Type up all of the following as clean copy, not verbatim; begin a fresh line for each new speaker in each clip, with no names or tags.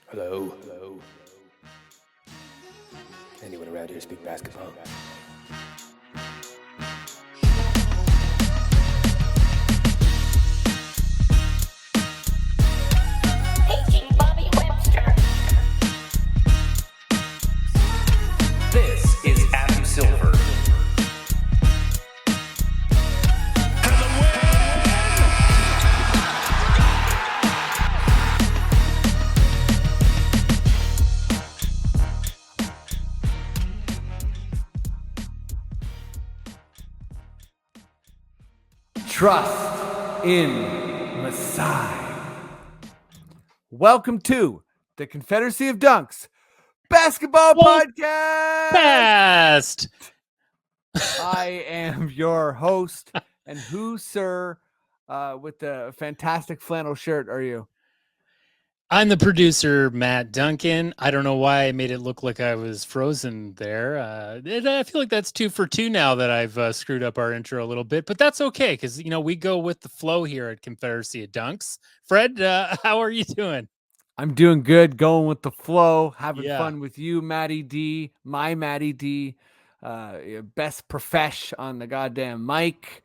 Hello. Anyone around here speak basketball?
This is Adam Silver.
Trust in Messiah. Welcome to the Confederacy of Dunks Basketball Podcast.
Fast.
I am your host, and who, sir, with the fantastic flannel shirt are you?
I'm the producer, Matt Duncan. I don't know why I made it look like I was frozen there. I feel like that's 2 for 2 now that I've screwed up our intro a little bit, but that's okay because, we go with the flow here at Confederacy of Dunks. Fred, how are you doing?
I'm doing good, going with the flow, having
Yeah.
fun with you, Matty D, my Matty D, best profesh on the goddamn mic.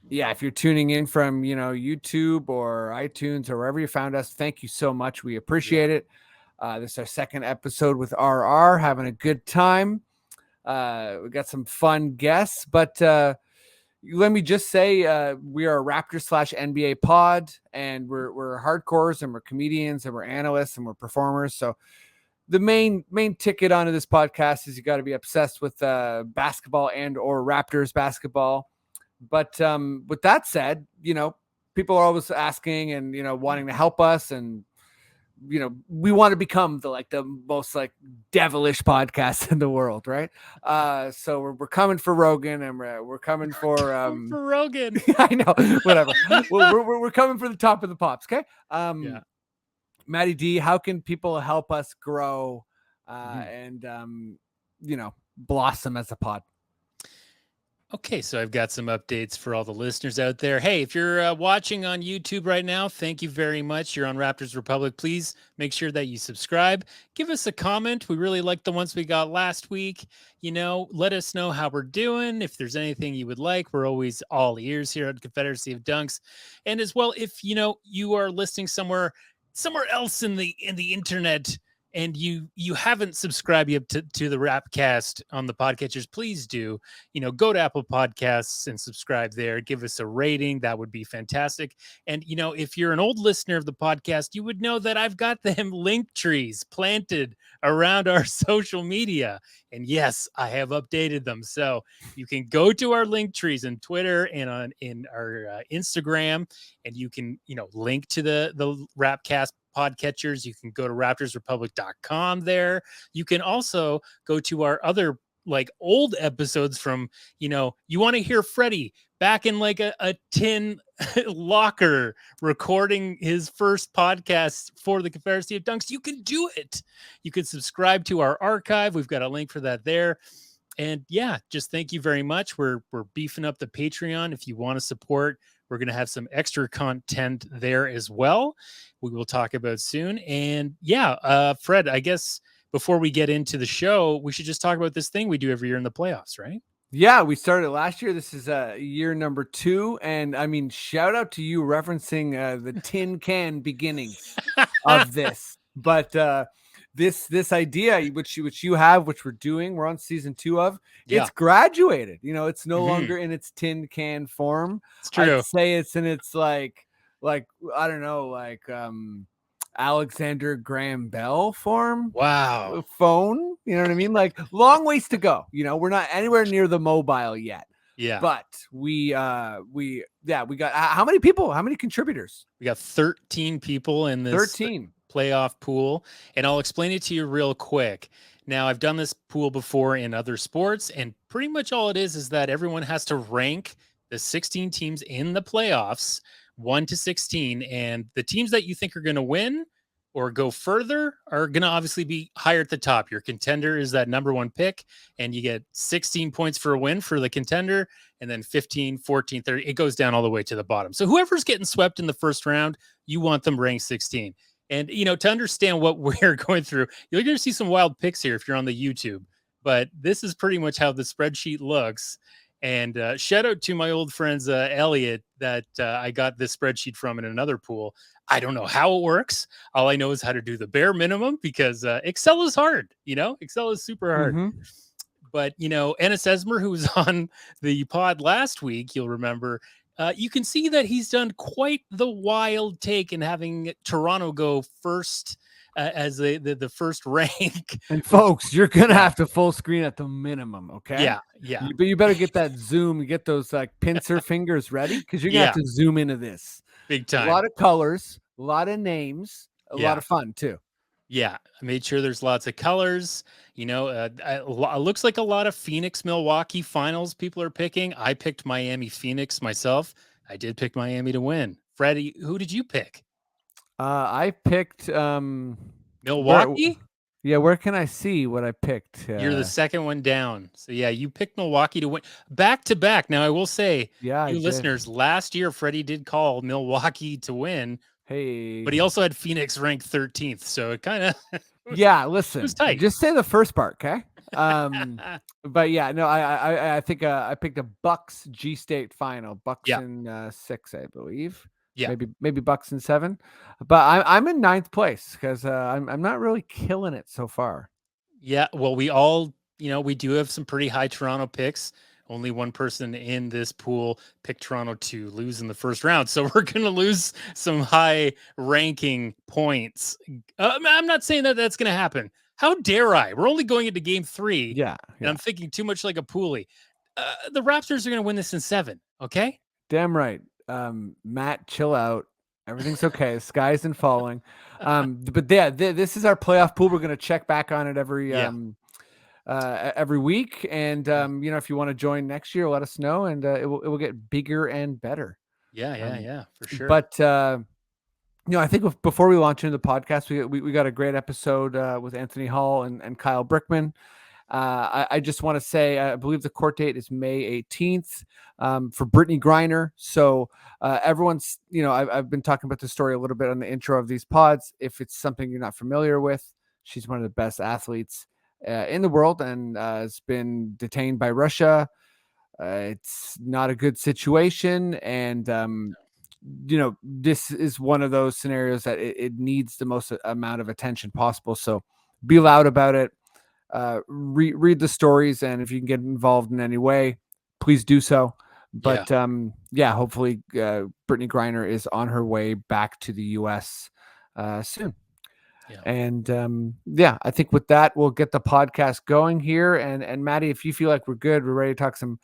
Yeah, if you're tuning in from, YouTube or iTunes or wherever you found us, thank you so much. We appreciate it. This is our second episode with RR, having a good time. We got some fun guests, but let me just say we are a Raptors / NBA pod, and we're hardcores, and we're comedians, and we're analysts, and we're performers. So the main ticket onto this podcast is you got to be obsessed with basketball and or Raptors basketball. But with that said, people are always asking and wanting to help us, and we want to become the most devilish podcast in the world, right? So we're coming for Rogan, and we're coming for
For Rogan.
I know, whatever. we're coming for the top of the pops, okay?
Yeah.
Matty D, how can people help us grow and blossom as a pod?
Okay, so I've got some updates for all the listeners out there. Hey, if you're watching on YouTube right now, thank you very much. You're on Raptors Republic. Please make sure that you subscribe. Give us a comment. We really liked the ones we got last week. Let us know how we're doing. If there's anything you would like, we're always all ears here at Confederacy of Dunks. And as well, if you are listening somewhere else in the internet, and you haven't subscribed yet to the Rapcast on the podcatchers, please do. Go to Apple Podcasts and subscribe there. Give us a rating. That would be fantastic. And, if you're an old listener of the podcast, you would know that I've got them link trees planted around our social media. And yes, I have updated them. So you can go to our link trees on Twitter and in our Instagram, and you can, link to the Rapcast podcatchers. You can go to raptorsrepublic.com there. You can also go to our other old episodes from, you want to hear Freddie back in a tin locker recording his first podcast for the Confederacy of Dunks. You can do it. You can subscribe to our archive. We've got a link for that there. And yeah, just thank you very much. We're beefing up the Patreon. If you want to support, we're going to have some extra content there as well. We will talk about soon. And yeah, Fred, I guess before we get into the show, we should just talk about this thing we do every year in the playoffs, right?
Yeah, we started last year. This is year number 2. And I mean, shout out to you referencing the tin can beginnings of this. But this idea, which you have, which we're doing, we're on season 2 of, it's graduated. It's no longer in its tin can form.
It's true.
I'd say it's in its like I don't know, Alexander Graham Bell form.
Wow.
Phone, you know what I mean? Long ways to go. We're not anywhere near the mobile yet.
Yeah.
But we got how many people? How many contributors?
We got 13 people in this
13
playoff pool, and I'll explain it to you real quick. Now, I've done this pool before in other sports, and pretty much all it is that everyone has to rank the 16 teams in the playoffs 1 to 16, and the teams that you think are going to win or go further are going to obviously be higher at the top. Your contender is that number 1 pick, and you get 16 points for a win for the contender, and then 15, 14, 30. It goes down all the way to the bottom. So whoever's getting swept in the first round, you want them ranked 16. And, to understand what we're going through, you're going to see some wild pics here if you're on the YouTube. But this is pretty much how the spreadsheet looks. And shout out to my old friends, Elliot, that I got this spreadsheet from in another pool. I don't know how it works. All I know is how to do the bare minimum because Excel is hard. Excel is super hard.
Mm-hmm.
But, Ennis Esmer, who was on the pod last week, you'll remember, you can see that he's done quite the wild take in having Toronto go first as the first rank.
And folks, you're gonna have to full screen at the minimum, okay?
Yeah.
But you better get that zoom, get those like pincer fingers ready because you're gonna have to zoom into this.
Big time.
A lot of colors, a lot of names, a lot of fun too.
Yeah, I made sure there's lots of colors. It looks like a lot of Phoenix Milwaukee finals people are picking. I picked Miami Phoenix myself. I did pick Miami to win. Freddie, who did you pick?
I picked
Milwaukee.
Where can I see what I picked?
You're the second one down. So yeah, you picked Milwaukee to win back to back. Now I will say, you listeners, last year Freddie did call Milwaukee to win.
Hey,
but he also had Phoenix ranked 13th, so it kind of
listen,
it was tight.
Just say the first part, okay? But yeah, no, I think I picked a Bucks G State final, Bucks in 6, I believe.
Yeah,
maybe Bucks in 7, but I'm in 9th place because I'm not really killing it so far.
Yeah, well, we all we do have some pretty high Toronto picks. Only one person in this pool picked Toronto to lose in the first round. So we're going to lose some high ranking points. I'm not saying that that's going to happen. How dare I? We're only going into game 3.
Yeah.
And I'm thinking too much like a poolie. The Raptors are going to win this in 7. Okay.
Damn right. Matt, chill out. Everything's okay. The sky isn't falling. But yeah, this is our playoff pool. We're going to check back on it every week, and if you want to join next year, let us know, and it will get bigger and better.
Yeah, for sure.
But I think before we launch into the podcast, we got a great episode with Antony Hall and Kyle Brickman. I just want to say, I believe the court date is May 18th for Brittany Griner. So everyone's, I've been talking about this story a little bit on the intro of these pods. If it's something you're not familiar with, she's one of the best athletes in the world and has been detained by Russia. It's not a good situation. And, this is one of those scenarios that it needs the most amount of attention possible. So be loud about it. Read the stories. And if you can get involved in any way, please do so. But hopefully Brittany Griner is on her way back to the U.S. Soon. Yeah. And I think with that, we'll get the podcast going here. And Maddie, if you feel like we're good, we're ready to talk some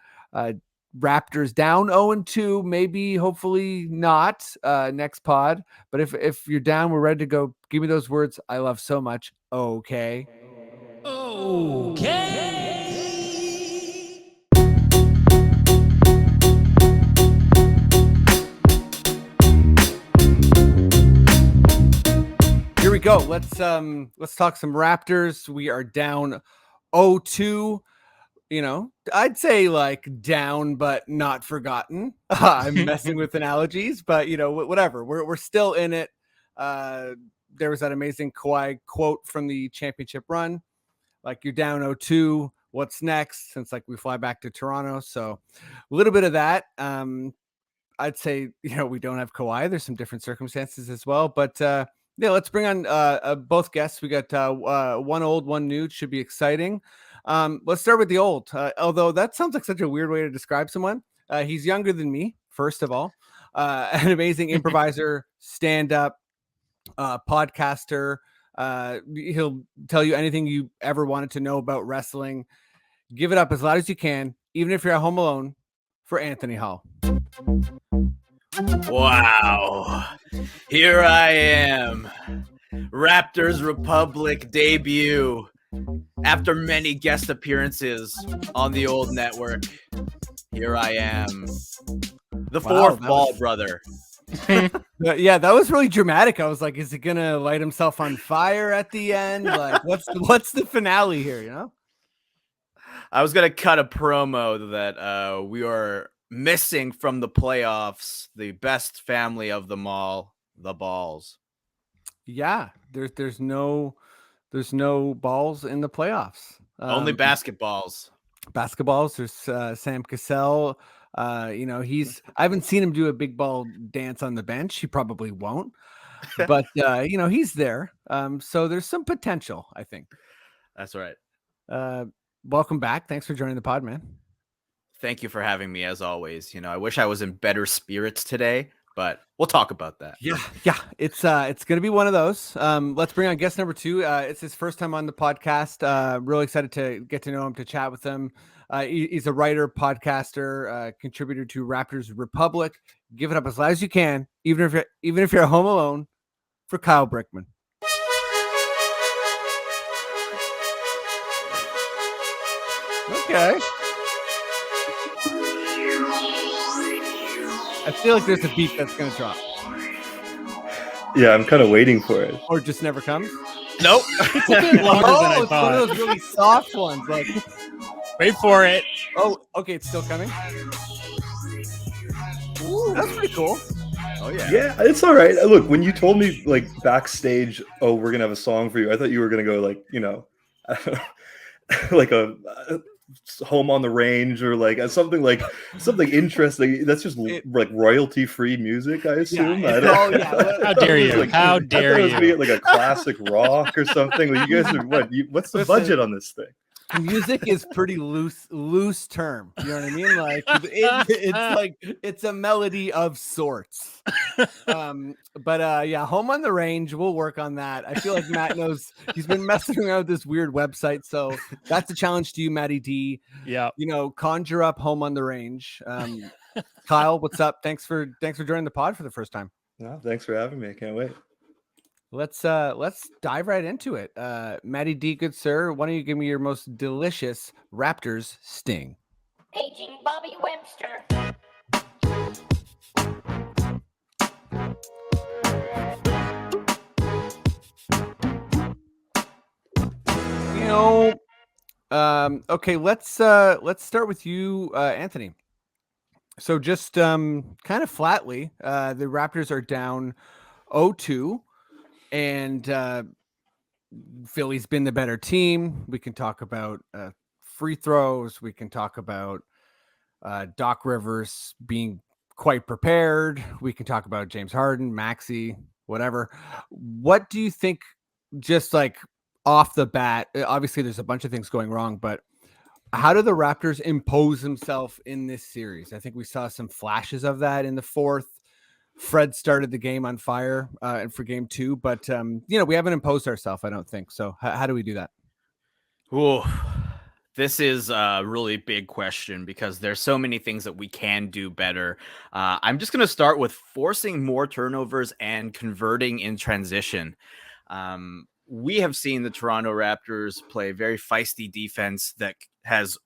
Raptors down 0-2, maybe, hopefully not next pod. But if you're down, we're ready to go. Give me those words I love so much. Okay. Here we go. Let's talk some Raptors. We are down 0-2. I'd say like down but not forgotten. I'm messing with analogies, but whatever. We're still in it. There was that amazing Kawhi quote from the championship run, like, you're down 0-2. What's next? Since like we fly back to Toronto, so a little bit of that. I'd say we don't have Kawhi. There's some different circumstances as well, but let's bring on both guests. We got one old, one new. It should be exciting. Let's start with the old, although that sounds like such a weird way to describe someone. He's younger than me, first of all, an amazing improviser, stand-up, podcaster. He'll tell you anything you ever wanted to know about wrestling. Give it up as loud as you can, even if you're at home alone, for Antony Hall.
Wow. Here I am. Raptors Republic debut. After many guest appearances on the old network, here I am. The fourth ball brother.
Yeah, that was really dramatic. I was like, is he gonna light himself on fire at the end? Like, what's the finale here,
I was gonna cut a promo that we are missing from the playoffs, the best family of them all, the Balls.
Yeah, there's no balls in the playoffs.
Only basketballs.
Basketballs. There's Sam Cassell. I haven't seen him do a big ball dance on the bench. He probably won't, but he's there. So there's some potential, I think.
That's right.
Welcome back. Thanks for joining the pod, man.
Thank you for having me as always. I wish I was in better spirits today, but we'll talk about that.
Yeah. It's gonna be one of those. Let's bring on guest number 2. It's his first time on the podcast. Really excited to get to know him, to chat with him. He's a writer, podcaster, contributor to Raptors Republic. Give it up as loud as you can, even if you're home alone, for Kyle Brickman. Okay. I feel like there's a beat that's gonna drop,
Yeah, I'm kind of waiting for it.
or just never comes.
Nope.
It's a bit longer than I
It's one of
thought.
those really soft ones. Like,
Wait for it.
oh, okay, it's still coming. Ooh, that's pretty cool.
Oh yeah.
Yeah, it's all right. Look, when you told me like backstage, oh, we're gonna have a song for you, I thought you were gonna go like, I don't know, like a home on the range or like something interesting. That's just like royalty free music, I assume.
Yeah,
I don't-
oh, yeah.
How dare you? How
I
dare
thought it was gonna
you?
be like a classic rock or something. Like, you guys are what's the
Listen.
budget on this thing?
Music is pretty loose term. You know what I mean? Like it's like it's a melody of sorts. But yeah, home on the range. We'll work on that. I feel like Matt knows. He's been messing around with this weird website, so that's a challenge to you, Matty D.
Yeah.
Conjure up home on the range. Kyle, what's up? Thanks for joining the pod for the first time.
No, thanks for having me. I can't wait.
Let's dive right into it. Matty D, good sir, why don't you give me your most delicious Raptors sting?
Paging Bobby Webster.
Okay, let's start with you, Anthony. So just kind of flatly, the Raptors are down 0-2, and Philly's been the better team. We can talk about free throws. We can talk about Doc Rivers being quite prepared. We can talk about James Harden, Maxey, whatever. What do you think, just like off the bat? Obviously, there's a bunch of things going wrong, but how do the Raptors impose themselves in this series? I think we saw some flashes of that in the fourth. Fred started the game on fire and for game 2, but we haven't imposed ourselves, I don't think. So how do we do that?
Ooh, this is a really big question because there's so many things that we can do better. I'm just going to start with forcing more turnovers and converting in transition. We have seen the Toronto Raptors play very feisty defense that has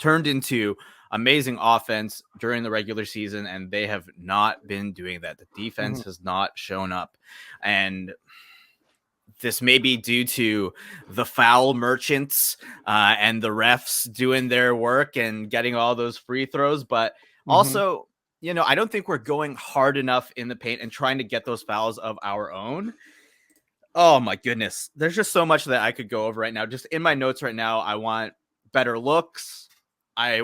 turned into amazing offense during the regular season, and they have not been doing that. The defense has not shown up, and this may be due to the foul merchants and the refs doing their work and getting all those free throws, but also, I don't think we're going hard enough in the paint and trying to get those fouls of our own. Oh my goodness. There's just so much that I could go over right now. Just in my notes right now, I want better looks. I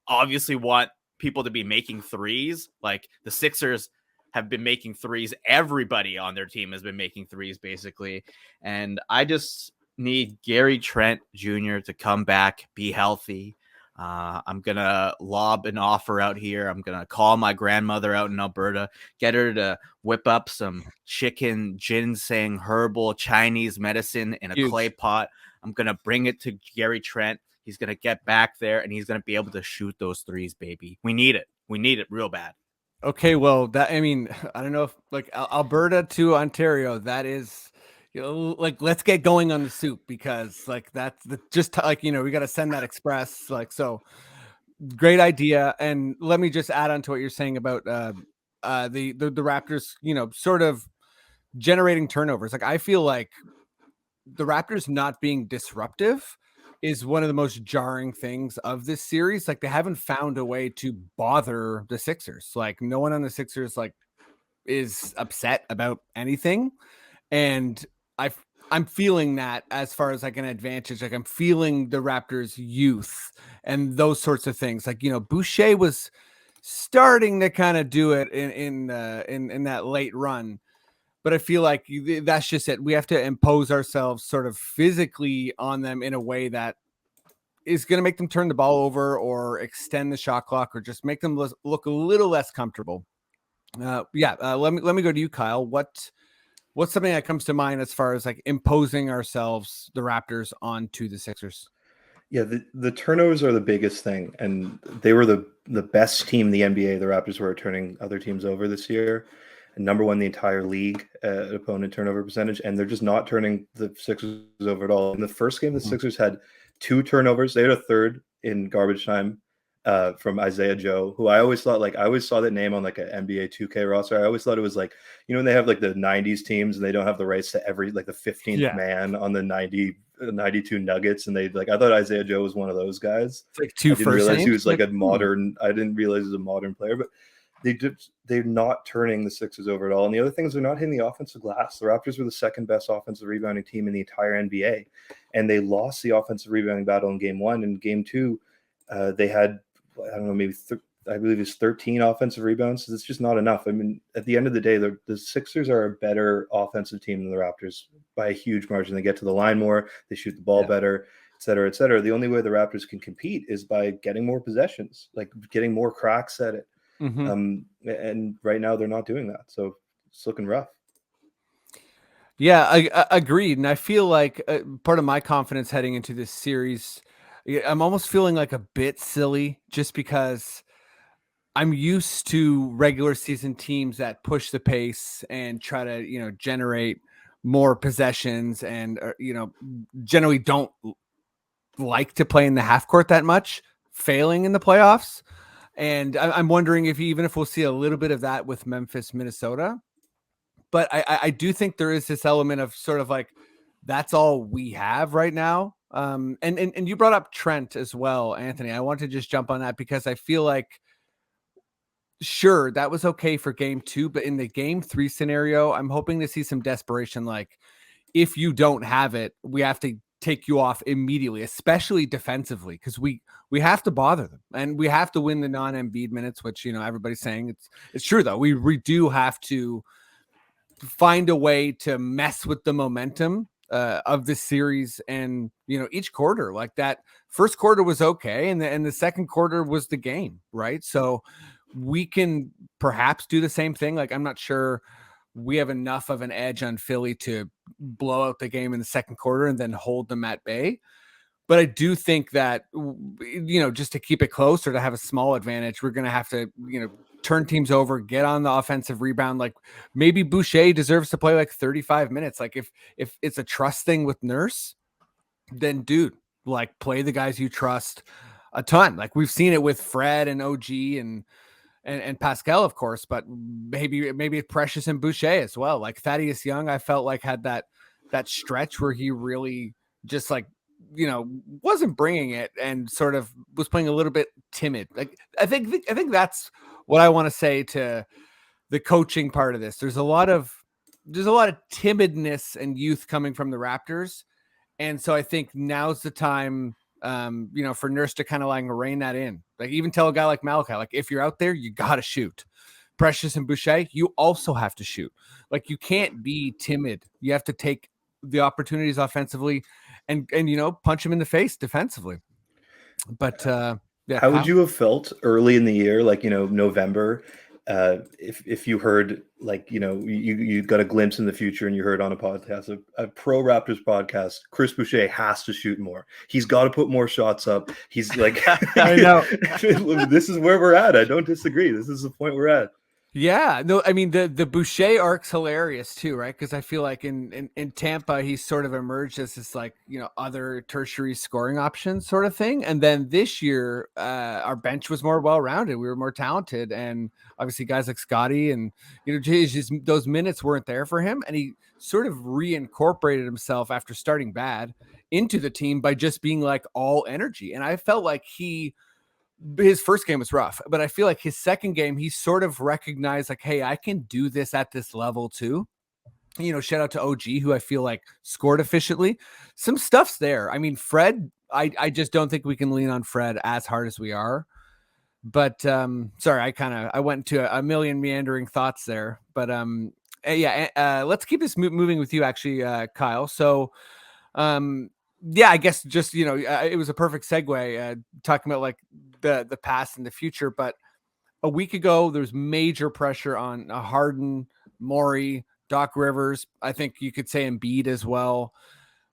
obviously want people to be making threes. Like the Sixers have been making threes. Everybody on their team has been making threes, basically. And I just need Gary Trent Jr. to come back, be healthy. I'm going to lob an offer out here. I'm going to call my grandmother out in Alberta, get her to whip up some chicken, ginseng, herbal, Chinese medicine in a clay pot. I'm going to bring it to Gary Trent. He's going to get back there, and he's going to be able to shoot those threes, baby. We need it. We need it real bad.
Okay, well, I don't know if like Alberta to Ontario, that is, like, let's get going on the soup, because like that's we got to send that express. Like, so great idea. And let me just add on to what you're saying about the Raptors, sort of generating turnovers. Like, I feel like the Raptors not being disruptive is one of the most jarring things of this series. Like, they haven't found a way to bother the Sixers. Like, no one on the Sixers is upset about anything. And I'm feeling that as far as like an advantage. Like I'm feeling the Raptors' youth and those sorts of things. Like, Boucher was starting to kind of do it in that late run. But I feel like that's just it. We have to impose ourselves sort of physically on them in a way that is going to make them turn the ball over or extend the shot clock or just make them look a little less comfortable. Let me go to you, Kyle. What's something that comes to mind as far as like imposing ourselves, the Raptors, onto the Sixers?
Yeah, the turnovers are the biggest thing, and they were the best team in the NBA. The Raptors were turning other teams over this year, and number one in the entire league opponent turnover percentage, and they're just not turning the Sixers over at all. In the first game, the Sixers had 2 turnovers. They had a third in garbage time from Isaiah Joe, who I always thought, I always saw that name on like an NBA 2K roster. I always thought it was like, when they have like the 90s teams and they don't have the rights to every like the 15th man on the 92 Nuggets, and I thought Isaiah Joe was one of those guys.
It's like 2
I didn't realize he was like a modern.
Hmm.
I didn't realize he was a modern player, but they're not turning the Sixers over at all. And the other thing is they're not hitting the offensive glass. The Raptors were the second best offensive rebounding team in the entire NBA, and they lost the offensive rebounding battle in game 1. And game 2, they had, I don't know, maybe I believe it's 13 offensive rebounds. It's just not enough. I mean, at the end of the day, the Sixers are a better offensive team than the Raptors by a huge margin. They get to the line more, they shoot the ball better, et cetera, et cetera. The only way the Raptors can compete is by getting more possessions, like getting more cracks at it. And right now they're not doing that. So it's looking rough.
Yeah, I agreed. And I feel like part of my confidence heading into this series, I'm almost feeling like a bit silly just because I'm used to regular season teams that push the pace and try to, generate more possessions and, generally don't like to play in the half court that much, failing in the playoffs. And I'm wondering if we'll see a little bit of that with Memphis, Minnesota. But I do think there is this element of sort of like, that's all we have right now. And you brought up Trent as well, Anthony. I want to just jump on that because I feel like, sure, that was okay for game 2, but in the game 3 scenario, I'm hoping to see some desperation. Like, if you don't have it, we have to take you off immediately, especially defensively, because we have to bother them and we have to win the non-Embiid minutes, which, everybody's saying it's true though. We do have to find a way to mess with the momentum of this series. And, each quarter, like that first quarter was okay. And the second quarter was the game, right? So we can perhaps do the same thing. Like, I'm not sure we have enough of an edge on Philly to blow out the game in the second quarter and then hold them at bay. But I do think that, just to keep it close or to have a small advantage, we're going to have to, turn teams over, get on the offensive rebound. Like maybe Boucher deserves to play like 35 minutes. Like if it's a trust thing with Nurse, then dude, like play the guys you trust a ton. Like we've seen it with Fred and OG and Pascal, of course, but maybe Precious and Boucher as well. Like Thaddeus Young, I felt like had that stretch where he really just like, wasn't bringing it and sort of was playing a little bit timid. Like I think that's what I want to say to the coaching part of this. There's a lot of timidness and youth coming from the Raptors. And so I think now's the time, for Nurse to kind of like rein that in. Like even tell a guy like Malachi, like if you're out there, you got to shoot. Precious and Boucher, you also have to shoot. Like you can't be timid. You have to take the opportunities offensively and punch him in the face defensively. But yeah,
how would you have felt early in the year, like November, if you heard like you got a glimpse in the future and you heard on a podcast, a pro Raptors podcast, Chris Boucher has to shoot more. He's got to put more shots up. He's like,
I know.
This is where we're at. I don't disagree. This is the point we're at.
Yeah, no, I mean the Boucher arc's hilarious too, right? Because I feel like in Tampa he's sort of emerged as this like other tertiary scoring option sort of thing, and then this year our bench was more well rounded. We were more talented, and obviously guys like Scotty and just those minutes weren't there for him, and he sort of reincorporated himself after starting bad into the team by just being like all energy, and I felt like his first game was rough, but I feel like his second game, he sort of recognized like, hey, I can do this at this level too. Shout out to OG, who I feel like scored efficiently. Some stuff's there. I mean, Fred, I just don't think we can lean on Fred as hard as we are. But sorry, I went to a million meandering thoughts there. But let's keep this moving with you, actually, Kyle. So I guess just it was a perfect segue talking about like the past and the future. But a week ago, there's major pressure on Harden, Morey, Doc Rivers. I think you could say Embiid as well.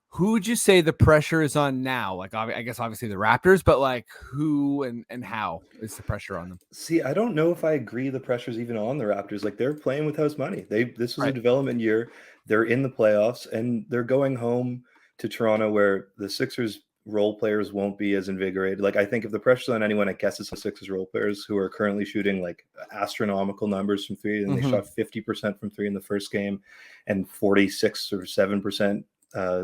Who would you say the pressure is on now? Like, I guess obviously the Raptors, but like who and how is the pressure on them?
See, I don't know if I agree the pressure's even on the Raptors. Like, they're playing with house money. This was a
Right.
development year. They're in the playoffs, and they're going home to Toronto, where the Sixers role players won't be as invigorated. Like, I think if the pressure's on anyone, I guess it's the Sixers role players, who are currently shooting like astronomical numbers from three, and they shot 50% from three in the first game, and 46 or 7%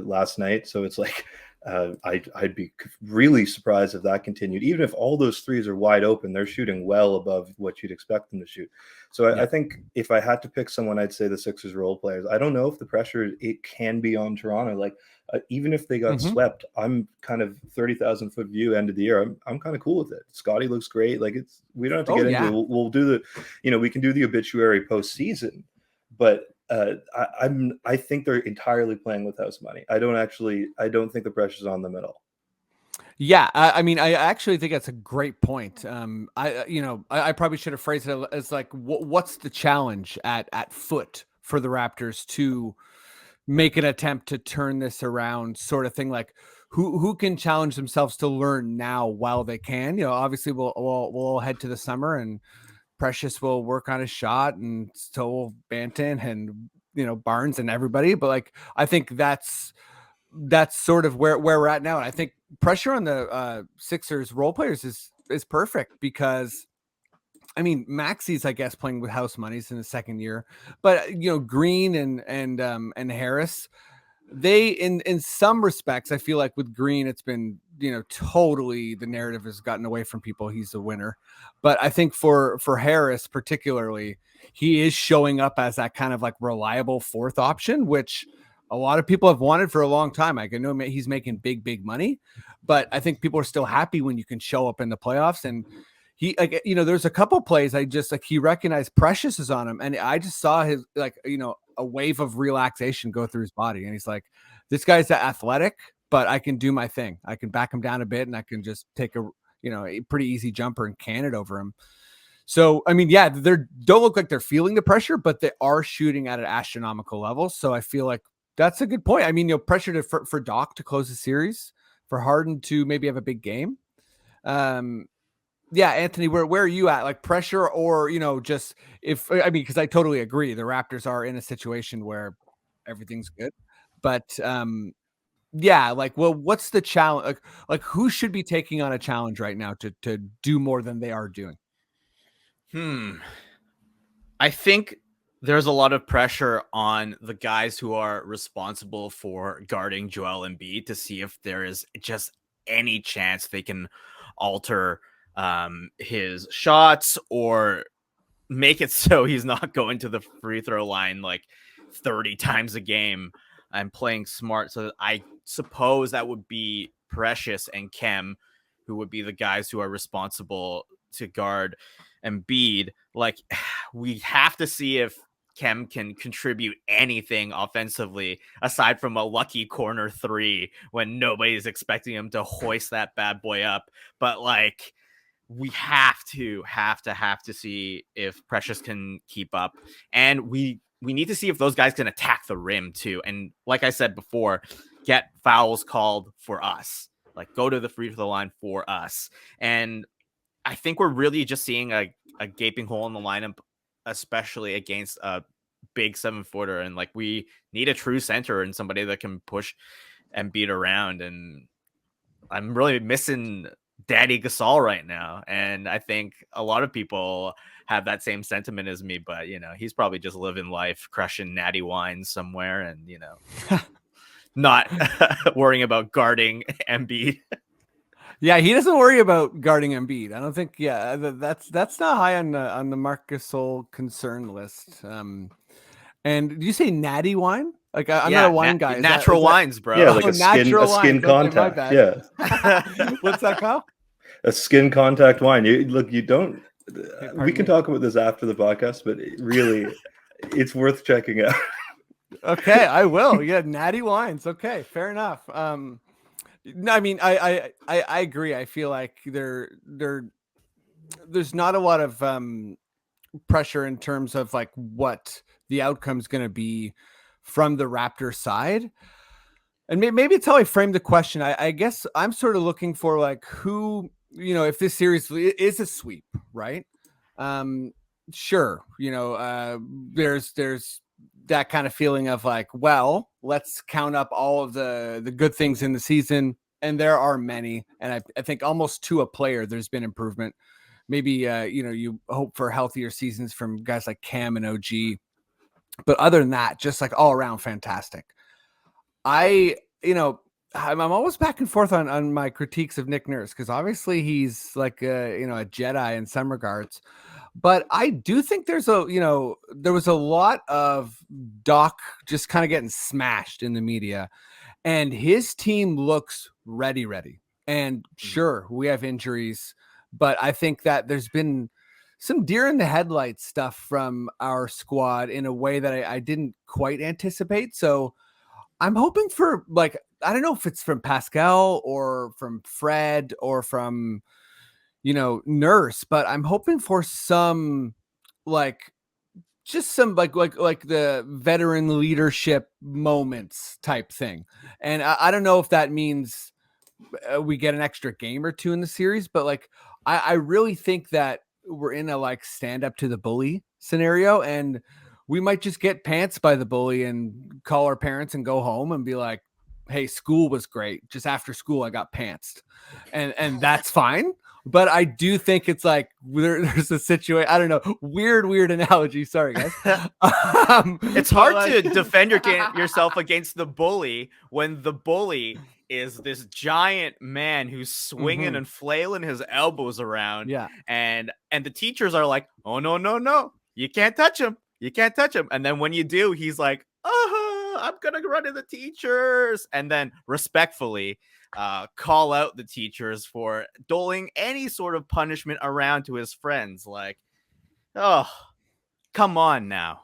last night. So it's like, I'd be really surprised if that continued. Even if all those threes are wide open, they're shooting well above what you'd expect them to shoot. So I think if I had to pick someone, I'd say the Sixers role players. I don't know if the pressure, it can be on Toronto. Like, even if they got swept, I'm kind of 30,000 foot view end of the year. I'm kind of cool with it. Scotty looks great. Like, we don't have to get into it. We'll do the, we can do the obituary postseason, but I think they're entirely playing with house money. I don't think the pressure's on them at all.
Yeah, I mean, I actually think that's a great point. I probably should have phrased it as like, what's the challenge at foot for the Raptors to make an attempt to turn this around, sort of thing. Like, who can challenge themselves to learn now while they can? Obviously we'll all head to the summer, and Precious will work on his shot, and so will Banton and Barnes and everybody. But like, I think that's sort of where we're at now. And I think pressure on the Sixers role players is perfect, because I mean, Maxi's, I guess, playing with house monies in the second year, but Green and Harris, they in some respects, I feel like with Green, it's been totally, the narrative has gotten away from people. He's the winner, but I think for Harris particularly, he is showing up as that kind of like reliable fourth option, which a lot of people have wanted for a long time. I know he's making big money, but I think people are still happy when you can show up in the playoffs. And he, like, there's a couple plays I just like, he recognized Precious is on him, and I just saw his, like, a wave of relaxation go through his body, and he's like, this guy's athletic, but I can do my thing. I can back him down a bit, and I can just take a pretty easy jumper and can it over him. So, I mean, yeah, they don't look like they're feeling the pressure, but they are shooting at an astronomical level. So I feel like that's a good point. I mean, pressure for Doc to close the series, for Harden to maybe have a big game. Yeah, Antony, where are you at? Like, pressure, or just because I totally agree, the Raptors are in a situation where everything's good, but like, well, what's the challenge? Like who should be taking on a challenge right now to do more than they are doing?
I think there's a lot of pressure on the guys who are responsible for guarding Joel Embiid to see if there is just any chance they can alter his shots, or make it so he's not going to the free throw line like 30 times a game and playing smart. So I suppose that would be Precious and Kem, who would be the guys who are responsible to guard Embiid. Like, we have to see if Kem can contribute anything offensively aside from a lucky corner three when nobody's expecting him to hoist that bad boy up. But like, we have to see if Precious can keep up, and we need to see if those guys can attack the rim too. And like I said before, get fouls called for us, like go to the free throw line for us. And I think we're really just seeing a gaping hole in the lineup, especially against a big 7-footer. And like, we need a true center and somebody that can push and beat around. And I'm really missing Daddy Gasol right now, and I think a lot of people have that same sentiment as me. But he's probably just living life, crushing natty wines somewhere, and not worrying about guarding Embiid.
Yeah, he doesn't worry about guarding Embiid. I don't think. Yeah, that's not high on the Marc Gasol concern list. And did you say natty wine? Like I'm not a wine guy.
Natural wines, bro.
Yeah, like
Oh,
a skin
natural
skin
wines. Okay, my
contact.
bad.
Yeah,
What's that called?
a skin contact wine. You don't.
pardon
We can
me.
talk about this after the podcast, but really, it's worth checking out.
Okay, I will. Yeah, natty wines. Okay, fair enough. No, I mean, I agree. I feel like there's not a lot of pressure in terms of like what the outcome's going to be from the Raptor side. And maybe it's how I framed the question. I guess I'm sort of looking for like who, if this series is a sweep, right? Sure. There's that kind of feeling of like, well, let's count up all of the good things in the season. And there are many. And I think almost to a player, there's been improvement. Maybe, you hope for healthier seasons from guys like Cam and OG. But other than that, just like all around fantastic. I'm always back and forth on my critiques of Nick Nurse, because obviously he's like a Jedi in some regards, but I do think there was a lot of Doc just kind of getting smashed in the media, and his team looks ready. And sure, we have injuries, but I think that there's been some deer in the headlights stuff from our squad in a way that I didn't quite anticipate. So I'm hoping for, like, I don't know if it's from Pascal or from Fred or from, Nurse, but I'm hoping for some, like, just some like the veteran leadership moments type thing. And I don't know if that means we get an extra game or two in the series, but like, I really think that we're in a like stand up to the bully scenario, and we might just get pants by the bully and call our parents and go home and be like, hey, school was great. Just after school, I got pantsed. And that's fine. But I do think it's like there's a situation. I don't know. Weird analogy. Sorry, guys.
It's hard to defend yourself against the bully when the bully is this giant man who's swinging and flailing his elbows around.
Yeah.
And the teachers are like, oh, no. You can't touch him. You can't touch him. And then when you do, he's like, I'm going to run to the teachers. And then respectfully call out the teachers for doling any sort of punishment around to his friends. Like, oh, come on now.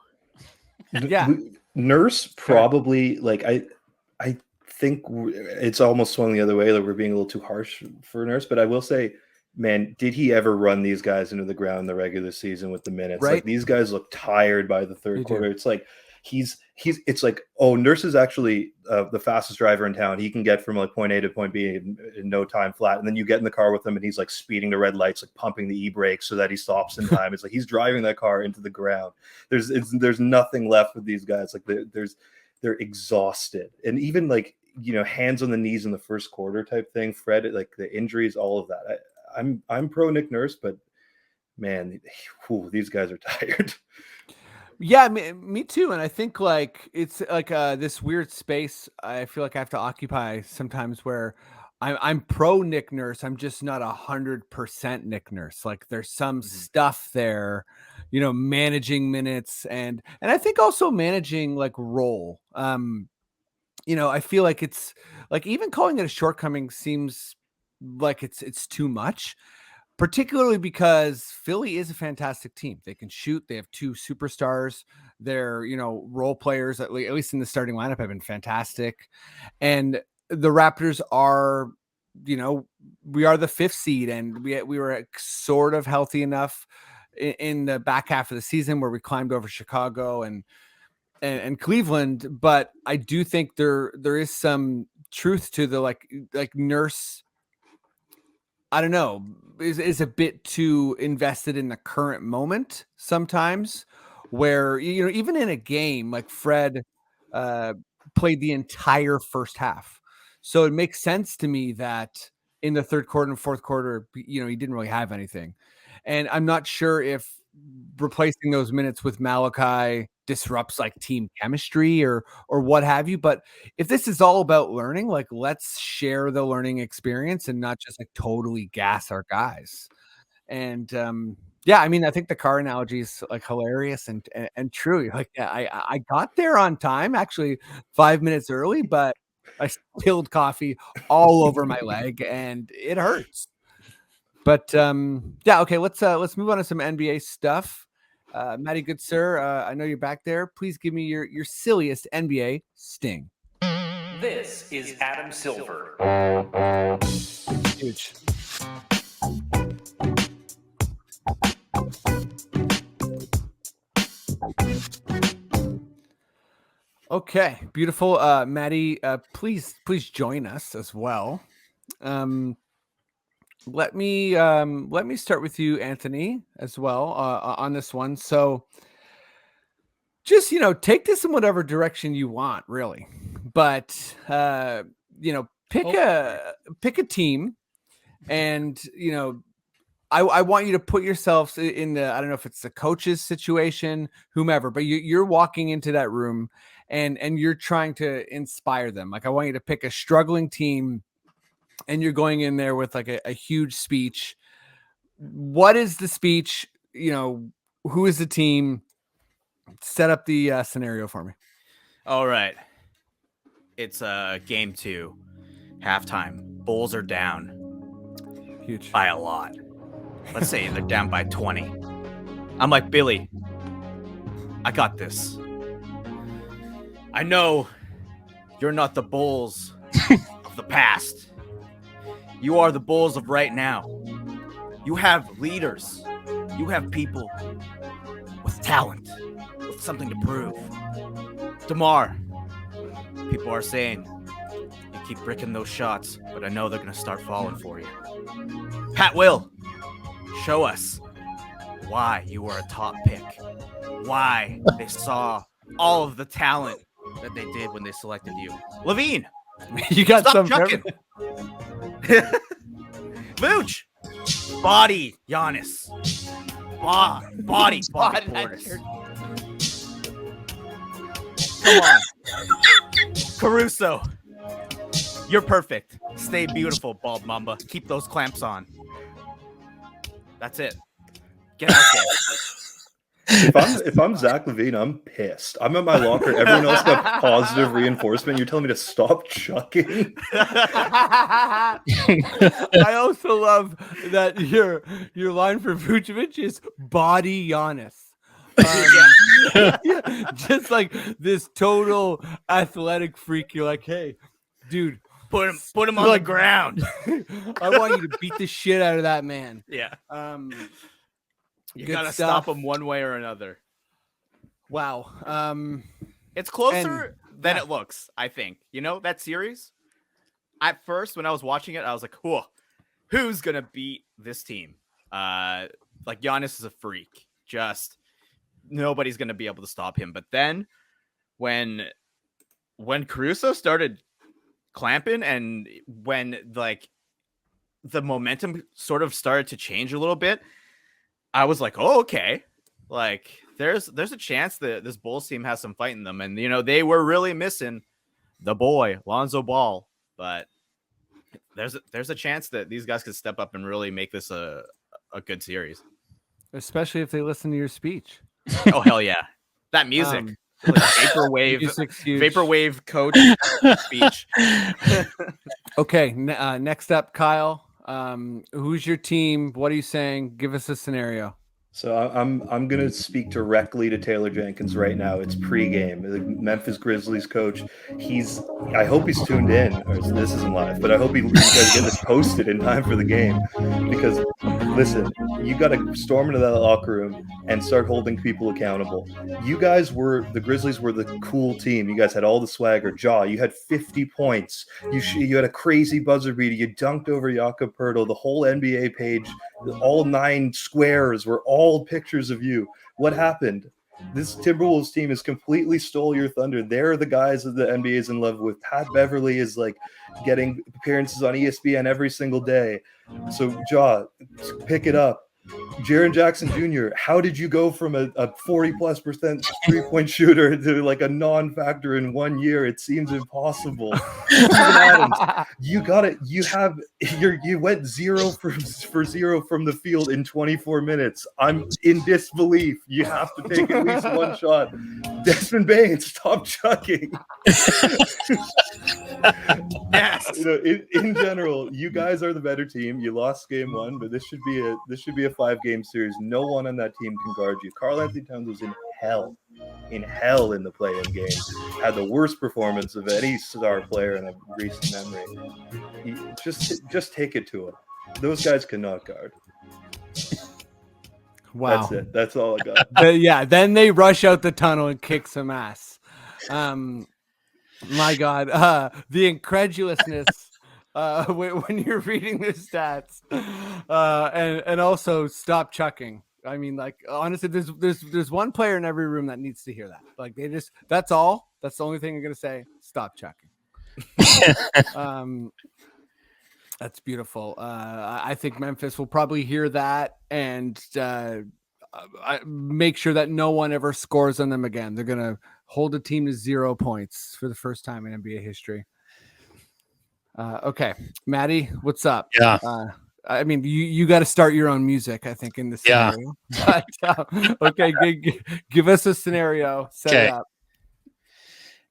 Yeah.
Nurse probably, like, I think it's almost swung the other way, that we're being a little too harsh for Nurse, but I will say, man, did he ever run these guys into the ground in the regular season with the minutes?
Right.
Like, these guys look tired by the third
They
quarter.
do.
It's like it's like, oh, Nurse is actually the fastest driver in town. He can get from like point A to point B in no time flat. And then you get in the car with him and he's like speeding to red lights, like pumping the e-brakes so that he stops in time. It's like he's driving that car into the ground. There's nothing left with these guys. Like they're exhausted. And even like, hands on the knees in the first quarter type thing. Fred, like the injuries, all of that. I'm pro Nick Nurse, but man, these guys are tired.
Yeah, me too. And I think like it's like this weird space I feel like I have to occupy sometimes, where I'm pro Nick Nurse. I'm just not 100% Nick Nurse. Like there's some stuff there, managing minutes and I think also managing like role. I feel like it's like even calling it a shortcoming seems like it's too much, particularly because Philly is a fantastic team. They can shoot. They have two superstars. Their, role players, at least in the starting lineup, have been fantastic. And the Raptors are, we are the 5th seed, and we were sort of healthy enough in the back half of the season where we climbed over Chicago and Cleveland. But I do think there is some truth to the like Nurse, I don't know, is a bit too invested in the current moment sometimes, where, even in a game, like Fred played the entire first half. So it makes sense to me that in the third quarter and fourth quarter, he didn't really have anything. And I'm not sure if replacing those minutes with Malachi disrupts like team chemistry or what have you. But if this is all about learning, like let's share the learning experience and not just like totally gas our guys. And Yeah, I mean, I think the car analogy is like hilarious and true. Like, yeah, I got there on time, actually 5 minutes early, but I spilled coffee all over my leg and it hurts. But yeah, okay, let's move on to some NBA stuff. Matty, good sir, I know you're back there. Please give me your silliest NBA sting.
This is Adam Silver.
Huge. Okay, beautiful. Maddie, please join us as well. Let me start with you, Anthony, as well on this one. So just take this in whatever direction you want, really. But pick a team, and I want you to put yourselves in the, I don't know if it's the coach's situation, whomever, but you're walking into that room and you're trying to inspire them. Like, I want you to pick a struggling team and you're going in there with like a huge speech. What is the speech? Who is the team? Set up the scenario for me.
All right. It's game 2. Halftime. Bulls are down.
Huge.
By a lot. Let's say they're down by 20. I'm like, Billy, I got this. I know you're not the Bulls of the past. You are the Bulls of right now. You have leaders. You have people with talent, with something to prove. DeMar, people are saying you keep bricking those shots, but I know they're going to start falling for you. Pat Will, show us why you were a top pick. Why they saw all of the talent that they did when they selected you. Levine,
you got
stop
some
chucking. Vooch, body Giannis. Body Portis. Come on. Caruso, you're perfect. Stay beautiful, Bald Mamba. Keep those clamps on. That's it. Get out there.
If I'm Zach LaVine, I'm pissed. I'm at my locker. Everyone else got positive reinforcement. You're telling me to stop chucking?
I also love that your line for Vucevic is body Giannis. Just like this total athletic freak. You're like, hey, dude,
put him on the ground.
I want you to beat the shit out of that man.
Yeah. You
Good
gotta
stuff.
stop him one way or another.
Wow.
It's closer than it looks, I think. That series? At first, when I was watching it, I was like, whoa, who's gonna beat this team? Like, Giannis is a freak. Just nobody's gonna be able to stop him. But then when Caruso started clamping and when like the momentum sort of started to change a little bit, I was like, oh, okay. Like, there's a chance that this Bulls team has some fight in them. And, they were really missing the boy, Lonzo Ball. But there's a chance that these guys could step up and really make this a good series.
Especially if they listen to your speech.
Oh, hell yeah. That music. Like vaporwave coach speech.
Okay, next up, Kyle. Who's your team? What are you saying? Give us a scenario.
So I'm gonna speak directly to Taylor Jenkins right now. It's pregame. The Memphis Grizzlies coach. I hope he's tuned in. Or this isn't live, but I hope you guys get this posted in time for the game. Because listen, you got to storm into that locker room and start holding people accountable. The Grizzlies were the cool team. You guys had all the swagger. You had 50 points. You had a crazy buzzer beater. You dunked over Jakob Poeltl. The whole NBA page, all 9 squares were all pictures of you. What happened? This Timberwolves team has completely stole your thunder. They're the guys that the NBA is in love with. Pat Beverly is like getting appearances on ESPN every single day. So pick it up. Jaren Jackson Jr., how did you go from a 40+% 3-point shooter to like a non-factor in 1 year? It seems impossible. Steven Adams, you went 0 for 0 from the field in 24 minutes. I'm in disbelief. You have to take at least one shot. Desmond Bain, stop chucking.
Yes.
In general, you guys are the better team. You lost game 1, but this should be a 5-game series. No one on that team can guard you. Karl Anthony Towns was in hell in the play-in game. Had the worst performance of any star player in a recent memory. Just take it to him. Those guys cannot guard.
Wow.
That's it. That's all I got.
Then they rush out the tunnel and kick some ass. My God, the incredulousness when you're reading the stats, and also stop chucking. I mean, like, honestly, there's one player in every room that needs to hear that. Like, that's all. That's the only thing I'm gonna say. Stop chucking. That's beautiful. I think Memphis will probably hear that and make sure that no one ever scores on them again. They're gonna hold a team to 0 points for the first time in NBA history. Okay, Maddie, what's up?
Yeah.
I mean, you got to start your own music, I think, in this scenario. But, okay, give us a scenario. Set it up.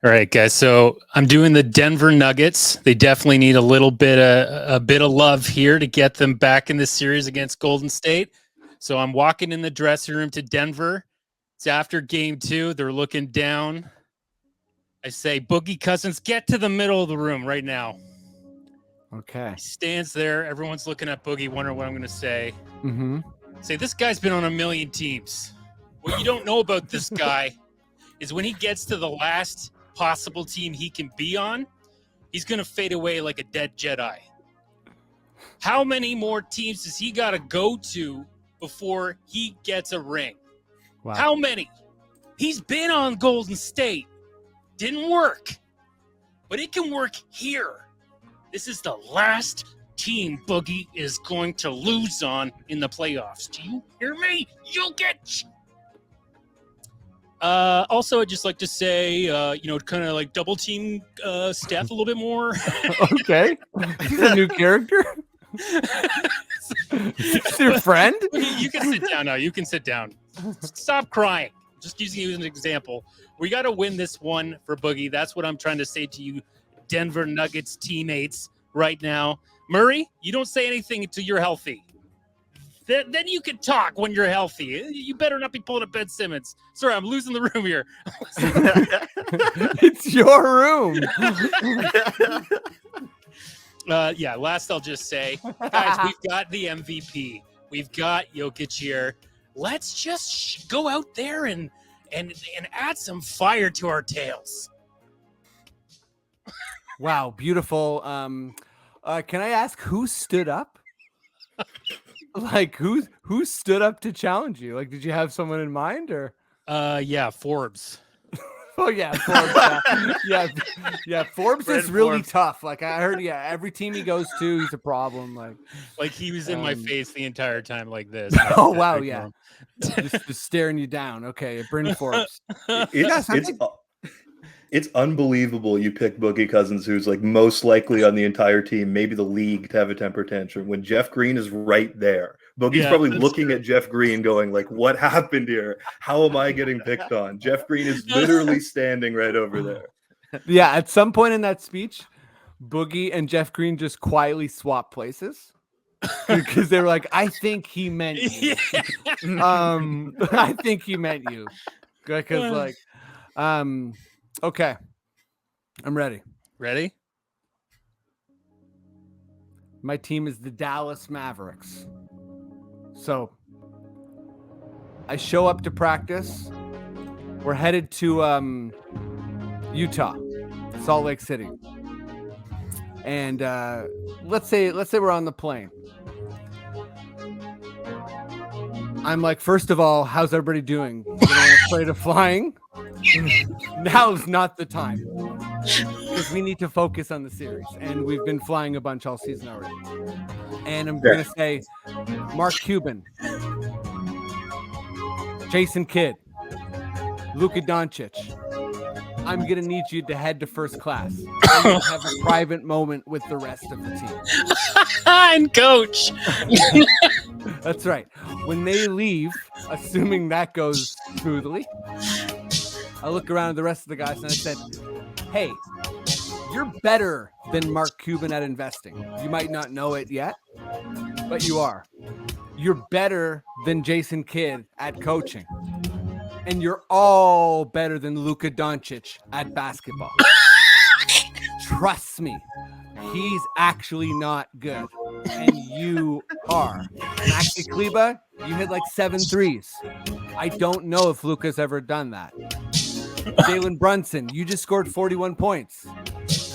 All right, guys. So I'm doing the Denver Nuggets. They definitely need a bit of love here to get them back in this series against Golden State. So I'm walking in the dressing room to Denver. It's after game 2. They're looking down. I say, Boogie Cousins, get to the middle of the room right now.
Okay.
He stands there. Everyone's looking at Boogie, wondering what I'm going to say.
Mm-hmm.
Say, this guy's been on a million teams. What you don't know about this guy is when he gets to the last possible team he can be on, he's going to fade away like a dead Jedi. How many more teams does he got to go to before he gets a ring?
Wow.
How many? He's been on Golden State. Didn't work. But it can work here. This is the last team Boogie is going to lose on in the playoffs. Do you hear me? You'll get... Also, I'd just like to say, kind of like double team Steph a little bit more.
Okay. He's a new character. Is this your friend?
You can sit down now. You can sit down. Stop crying. Just using you as an example. We got to win this one for Boogie. That's what I'm trying to say to you, Denver Nuggets teammates, right now. Murray, you don't say anything until you're healthy. Then you can talk when you're healthy. You better not be pulling a Ben Simmons. Sorry, I'm losing the room here.
It's your room.
Last I'll just say, guys, we've got the MVP. We've got Jokic here. Let's just go out there and add some fire to our tails.
Wow, beautiful. Can I ask who stood up? Like who stood up to challenge you? Like, did you have someone in mind or?
Forbes.
Oh yeah, Forbes. Yeah. Forbes is really
Forbes.
tough. Like I heard, every team he goes to, he's a problem.
Like he was in my face the entire time, like this.
Oh wow, yeah, just staring you down. Okay, Bryn Forbes.
It's unbelievable you picked Boogie Cousins, who's like most likely on the entire team, maybe the league, to have a temper tantrum when Jeff Green is right there. Boogie's probably looking at Jeff Green going like, what happened here? How am I getting picked on? Jeff Green is literally standing right over there.
Yeah, at some point in that speech, Boogie and Jeff Green just quietly swapped places. Because they were like, I think he meant you. I think he meant you. Because okay, I'm ready.
Ready?
My team is the Dallas Mavericks. So I show up to practice. We're headed to Utah, Salt Lake City. And let's say we're on the plane. I'm like, first of all, how's everybody doing? You want to play to flying? Now's not the time. Because we need to focus on the series. And we've been flying a bunch all season already. And I'm going to say, Mark Cuban, Jason Kidd, Luka Doncic, I'm going to need you to head to first class. I'm going to have a private moment with the rest of the team.
And coach.
That's right. When they leave, assuming that goes smoothly, I look around at the rest of the guys and I said, hey, you're better than Mark Cuban at investing. You might not know it yet, but you are. You're better than Jason Kidd at coaching. And you're all better than Luka Doncic at basketball. Trust me, he's actually not good. And you are. Maxi Kleba, you hit like 7 threes. I don't know if Luka's ever done that. Jalen Brunson, you just scored 41 points.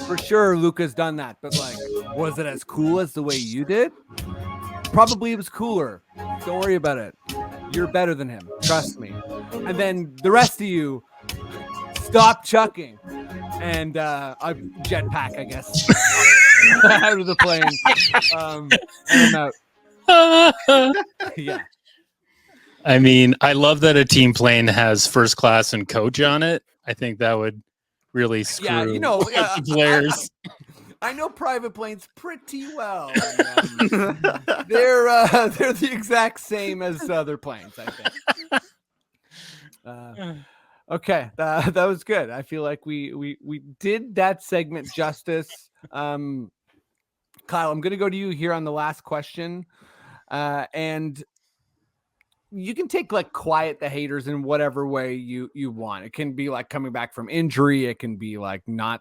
For sure, Luka's done that. But like, was it as cool as the way you did? Probably it was cooler. Don't worry about it. You're better than him. Trust me. And then the rest of you, stop chucking. And I jetpack, I guess, out of the plane. And I'm out. Yeah.
I mean, I love that a team plane has first class and coach on it. I think that would really screw the players.
I know private planes pretty well. They're the exact same as other planes, I think. Okay, that was good. I feel like we did that segment justice. Kyle, I'm going to go to you here on the last question, and you can take like quiet the haters in whatever way you want. It can be like coming back from injury. It can be like not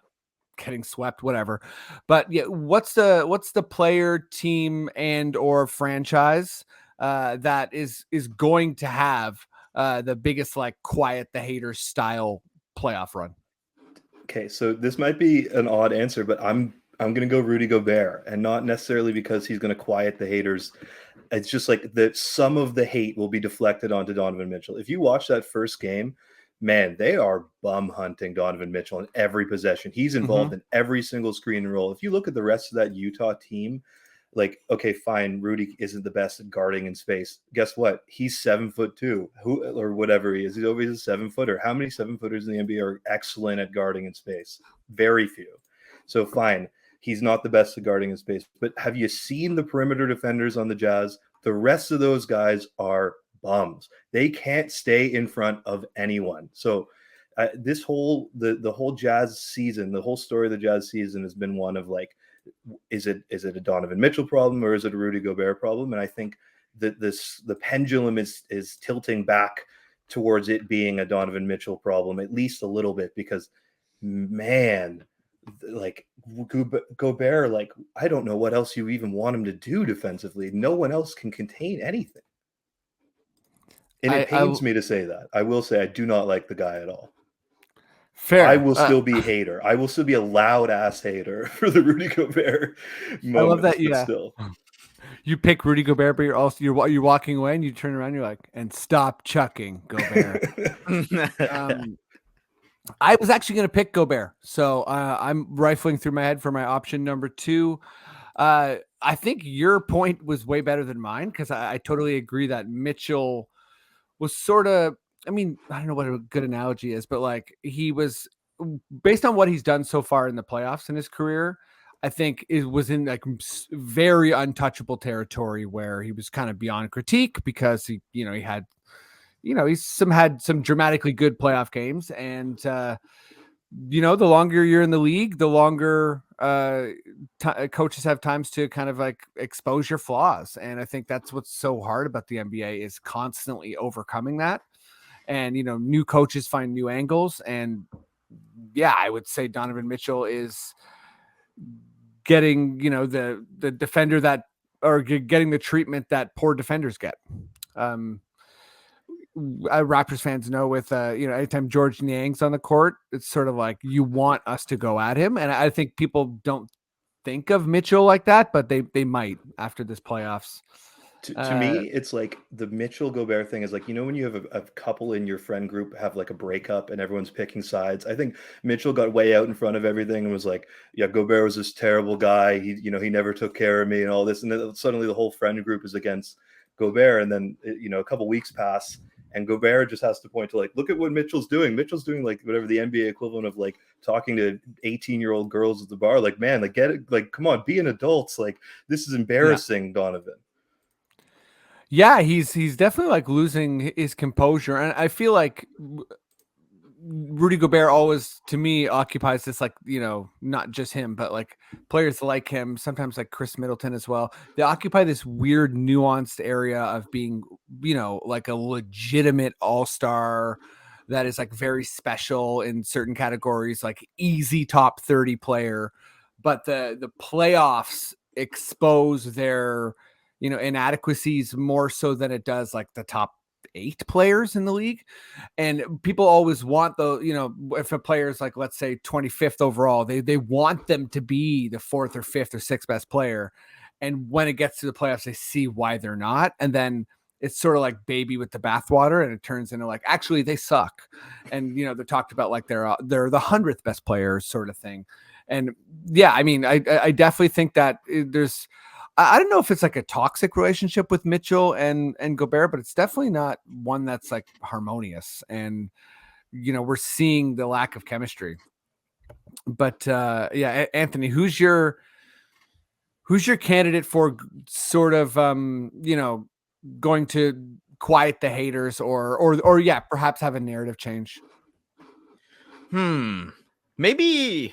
getting swept, whatever. But yeah, what's the player, team, and or franchise that is going to have the biggest like quiet the haters style playoff run?
Okay, so this might be an odd answer, but I'm going to go Rudy Gobert, and not necessarily because he's going to quiet the haters. It's just like that some of the hate will be deflected onto Donovan Mitchell. If you watch that first game, man, they are bum hunting Donovan Mitchell in every possession. He's involved in every single screen and roll. If you look at the rest of that Utah team, like, okay, fine, Rudy isn't the best at guarding in space. Guess what? He's 7'2", or whatever he is. He's always a 7-footer. How many 7-footers in the NBA are excellent at guarding in space? Very few. So fine, he's not the best at guarding in space. But have you seen the perimeter defenders on the Jazz? The rest of those guys are bums. They can't stay in front of anyone. So this whole the whole Jazz season, the whole story of the Jazz season has been one of like, is it a Donovan Mitchell problem or is it a Rudy Gobert problem? And I think that the pendulum is tilting back towards it being a Donovan Mitchell problem, at least a little bit, because man, like Gobert, like I don't know what else you even want him to do defensively. No one else can contain anything. And it pains me to say that. I will say I do not like the guy at all.
Fair.
I will still be a hater. I will still be a loud ass hater for the Rudy Gobert moment.
I love that. Yeah.
Still.
You pick Rudy Gobert, but you're walking away and you turn around. You're like, and stop chucking Gobert. I was actually going to pick Gobert, so I'm rifling through my head for my option number 2. I think your point was way better than mine because I totally agree that Mitchell was sort of, I mean, I don't know what a good analogy is, but like he was, based on what he's done so far in the playoffs in his career, I think it was in like very untouchable territory where he was kind of beyond critique because he had some dramatically good playoff games. And, the longer you're in the league, the longer coaches have times to kind of like expose your flaws. And I think that's what's so hard about the NBA is constantly overcoming that. And, new coaches find new angles. And yeah, I would say Donovan Mitchell is getting, the defender that, or getting the treatment that poor defenders get. Raptors fans know with, anytime George Niang's on the court, it's sort of like you want us to go at him. And I think people don't think of Mitchell like that, but they might after this playoffs.
To me, it's like the Mitchell Gobert thing is like, when you have a couple in your friend group have like a breakup and everyone's picking sides. I think Mitchell got way out in front of everything and was like, yeah, Gobert was this terrible guy. He never took care of me and all this. And then suddenly the whole friend group is against Gobert. And then, a couple weeks pass And Gobert just has to point to like, look at what Mitchell's doing. Mitchell's doing like whatever the NBA equivalent of like talking to 18-year-old girls at the bar. Like, man, like get it, like come on, be an adult. Like this is embarrassing, Donovan.
Yeah, he's definitely like losing his composure, and I feel like Rudy Gobert always, to me, occupies this, like, not just him, but like players like him, sometimes like Chris Middleton as well. They occupy this weird, nuanced area of being, like a legitimate all-star that is like very special in certain categories, like easy top 30 player. But the playoffs expose their, inadequacies more so than it does like the top 8 players in the league. And people always want if a player is like, let's say 25th overall, they want them to be the 4th or 5th or 6th best player. And when it gets to the playoffs, they see why they're not. And then it's sort of like baby with the bathwater, and it turns into like, actually they suck. And, they're talked about like they're the 100th best player sort of thing. And yeah, I mean, I definitely think that there's, I don't know if it's like a toxic relationship with Mitchell and Gobert, but it's definitely not one that's like harmonious. And, we're seeing the lack of chemistry. But yeah, Anthony, who's your candidate for sort of, going to quiet the haters or yeah, perhaps have a narrative change?
Maybe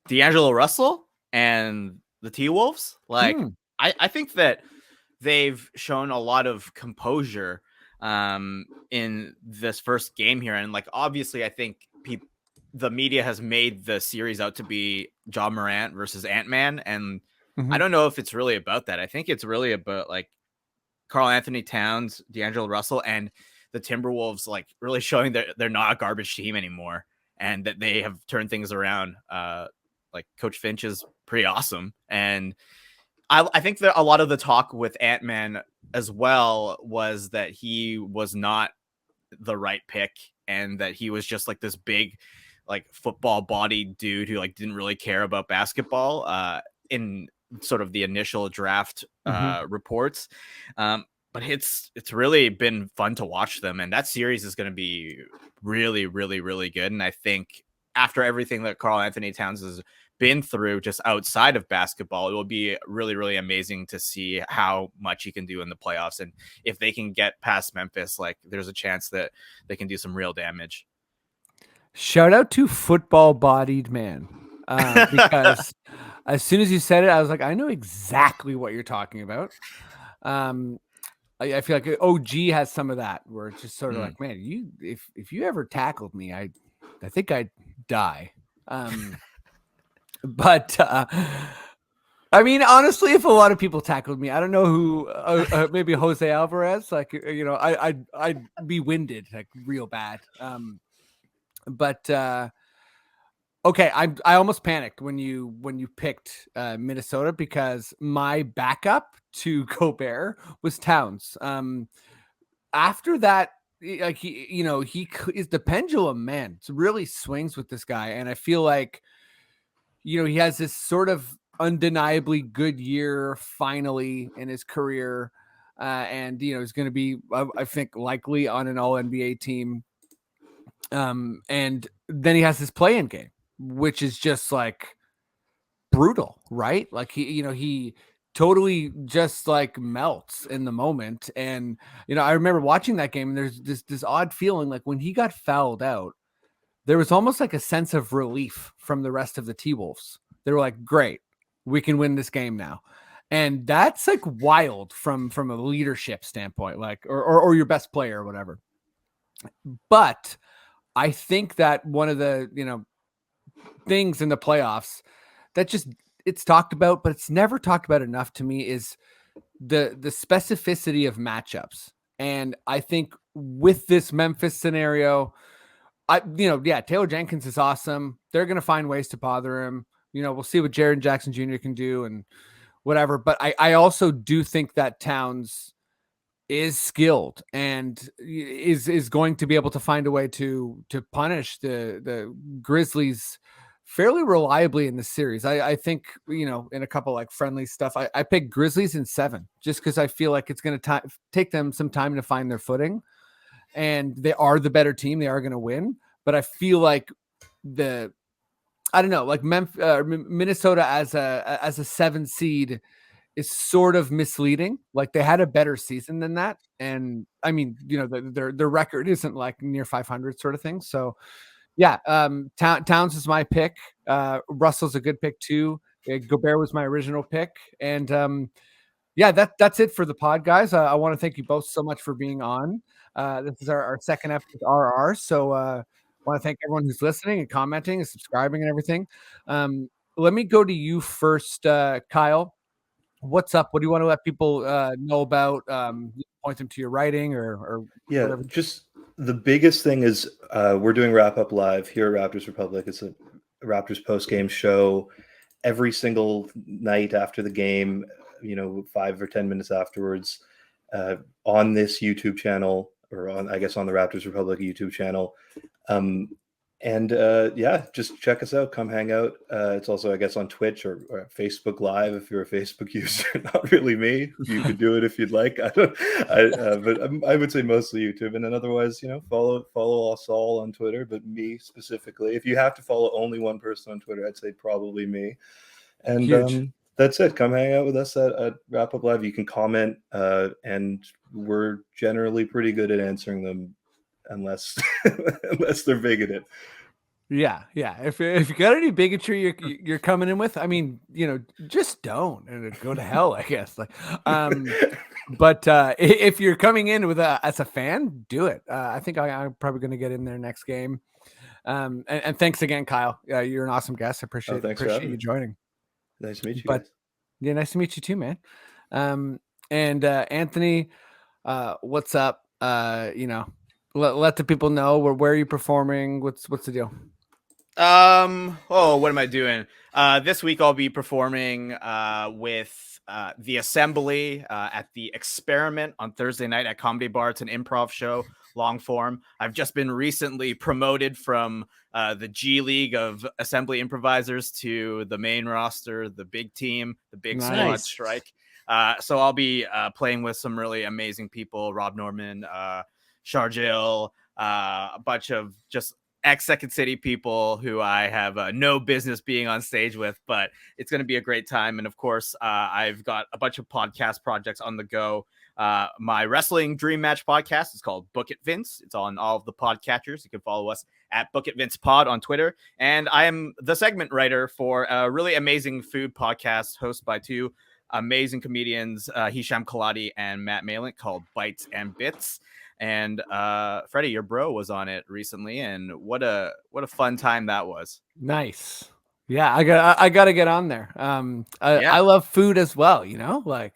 D'Angelo Russell and the T-Wolves. Like, I think that they've shown a lot of composure in this first game here. And like, obviously, I think the media has made the series out to be Ja Morant versus Ant-Man. And I don't know if it's really about that. I think it's really about like Karl Anthony Towns, D'Angelo Russell, and the Timberwolves, like really showing that they're not a garbage team anymore and that they have turned things around. Like Coach Finch is pretty awesome. And I think that a lot of the talk with Ant-Man as well was that he was not the right pick and that he was just like this big, like football bodied dude who like didn't really care about basketball in sort of the initial draft reports. But it's really been fun to watch them. And that series is going to be really, really, really good. And I think after everything that Karl Anthony Towns has been through just outside of basketball, it will be really, really amazing to see how much he can do in the playoffs. And if they can get past Memphis, like there's a chance that they can do some real damage.
Shout out to football bodied man. Because as soon as you said it, I was like, I know exactly what you're talking about. I feel like OG has some of that where it's just sort of like, man, if you ever tackled me, I think I'd die. But I mean, honestly, if a lot of people tackled me, I don't know who, maybe Jose Alvarez, like, I'd be winded like real bad. But okay, I almost panicked when you picked Minnesota because my backup to Gobert was Towns. After that, like he is the pendulum, man. It really swings with this guy, and I feel like he has this sort of undeniably good year finally in his career, and he's going to be, I think, likely on an All NBA team. And then he has this play-in game, which is just like brutal, right? Like he totally just like melts in the moment. And I remember watching that game, and there's this odd feeling like when he got fouled out, there was almost like a sense of relief from the rest of the T-Wolves. They were like, great, we can win this game now. And that's like wild from a leadership standpoint, like or your best player or whatever. But I think that one of the things in the playoffs that just it's talked about, but it's never talked about enough to me is the specificity of matchups. And I think with this Memphis scenario, Taylor Jenkins is awesome. They're going to find ways to bother him. We'll see what Jaren Jackson Jr. can do and whatever. But I also do think that Towns is skilled and is going to be able to find a way to punish the Grizzlies fairly reliably in the series. I think, in a couple like friendly stuff, I picked Grizzlies in 7 just because I feel like it's going to take them some time to find their footing. and they are the better team. They are going to win, but I feel like I don't know, like Minnesota as a 7 seed is sort of misleading. Like they had a better season than that, and I mean, their record isn't like near 500 sort of thing. So yeah, Towns is my pick. Russell's a good pick too. Gobert was my original pick, and yeah, that's it for the pod, guys. I want to thank you both so much for being on. This is our second episode RR. So I want to thank everyone who's listening and commenting and subscribing and everything. Let me go to you first, Kyle. What's up? What do you want to let people know about? Point them to your writing or whatever.
Just the biggest thing is we're doing Wrap Up Live here at Raptors Republic. It's a Raptors post-game show every single night after the game, 5 or 10 minutes afterwards, on this YouTube channel, or on the Raptors Republic YouTube channel. Just check us out. Come hang out. It's also, I guess, on Twitch or Facebook Live if you're a Facebook user. Not really me. You could do it if you'd like. But I would say mostly YouTube. And then otherwise, follow us all on Twitter, but me specifically. If you have to follow only one person on Twitter, I'd say probably me. And that's it. Come hang out with us at Wrap Up Live. You can comment, and we're generally pretty good at answering them. Unless they're bigoted.
Yeah. If you got any bigotry you're coming in with, I mean, just don't and go to hell, I guess. Like, but if you're coming in with as a fan, do it. I think I'm probably going to get in there next game. And thanks again, Kyle. You're an awesome guest. I appreciate you joining.
Nice to meet you.
Yeah, nice to meet you too, man. And Anthony, what's up? Let the people know where you're performing. What's the deal?
What am I doing? This week I'll be performing with the Assembly at the Experiment on Thursday night at Comedy Bar. It's an improv show, long form. I've just been recently promoted from the G League of Assembly improvisers to the main roster, the big team, the big squad strike. So I'll be playing with some really amazing people, Rob Norman, Sharjil, a bunch of just ex-Second City people who I have no business being on stage with, but it's going to be a great time. And of course, I've got a bunch of podcast projects on the go. My Wrestling Dream Match podcast is called Book It Vince. It's on all of the podcatchers. You can follow us at Book It Vince Pod on Twitter. And I am the segment writer for a really amazing food podcast hosted by two amazing comedians, Hisham Kaladi and Matt Malin, called Bites and Bits. And Freddie, your bro was on it recently, and what a fun time that was. Nice.
Yeah, I gotta get on there. I love food as well, I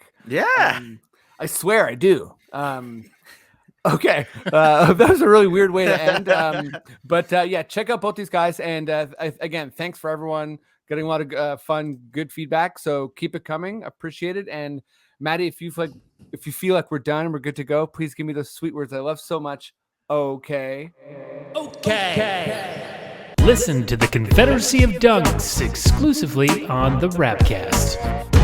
swear I do. Okay. That was a really weird way to end. But check out both these guys. And again, thanks for everyone getting a lot of fun, good feedback. So keep it coming. Appreciate it. And Maddie, if you feel like we're done and we're good to go, please give me those sweet words I love so much. Okay.
Listen to the Confederacy of Dunks exclusively on the Rapcast.